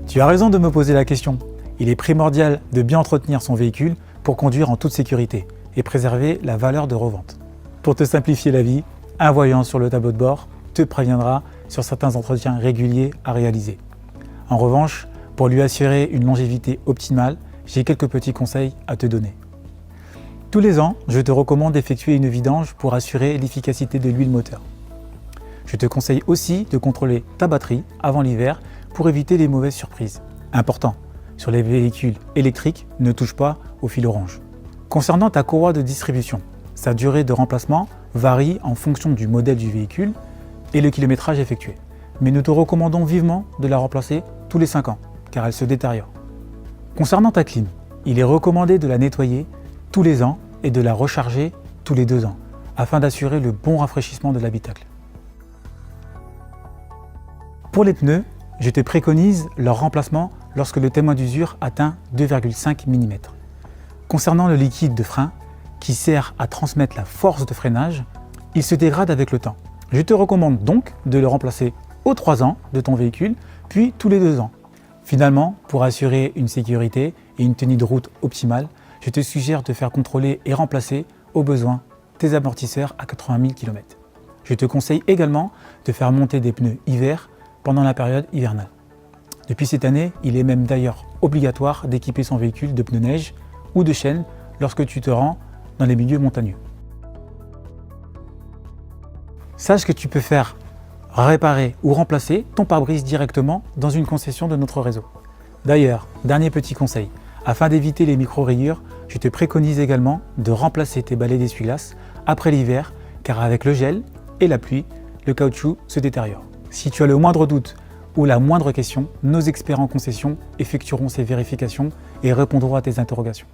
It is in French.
Tu as raison de me poser la question. Il est primordial de bien entretenir son véhicule pour conduire en toute sécurité et préserver la valeur de revente. Pour te simplifier la vie, un voyant sur le tableau de bord te préviendra sur certains entretiens réguliers à réaliser. En revanche, pour lui assurer une longévité optimale, j'ai quelques petits conseils à te donner. Tous les ans, je te recommande d'effectuer une vidange pour assurer l'efficacité de l'huile moteur. Je te conseille aussi de contrôler ta batterie avant l'hiver pour éviter les mauvaises surprises. Important, sur les véhicules électriques, ne touche pas au fil orange. Concernant ta courroie de distribution, sa durée de remplacement varie en fonction du modèle du véhicule et le kilométrage effectué. Mais nous te recommandons vivement de la remplacer tous les 5 ans, car elle se détériore. Concernant ta clim, il est recommandé de la nettoyer tous les ans et de la recharger tous les 2 ans, afin d'assurer le bon rafraîchissement de l'habitacle. Pour les pneus, je te préconise leur remplacement lorsque le témoin d'usure atteint 2,5 mm. Concernant le liquide de frein, qui sert à transmettre la force de freinage, il se dégrade avec le temps. Je te recommande donc de le remplacer aux 3 ans de ton véhicule, puis tous les 2 ans. Finalement, pour assurer une sécurité et une tenue de route optimale, je te suggère de faire contrôler et remplacer au besoin tes amortisseurs à 80 000 km. Je te conseille également de faire monter des pneus hiver pendant la période hivernale. Depuis cette année, il est même d'ailleurs obligatoire d'équiper son véhicule de pneus neige ou de chaîne lorsque tu te rends dans les milieux montagneux. Sache que tu peux faire réparer ou remplacer ton pare-brise directement dans une concession de notre réseau. D'ailleurs, dernier petit conseil, afin d'éviter les micro-rayures, je te préconise également de remplacer tes balais d'essuie-glace après l'hiver, car avec le gel et la pluie, le caoutchouc se détériore. Si tu as le moindre doute ou la moindre question, nos experts en concession effectueront ces vérifications et répondront à tes interrogations.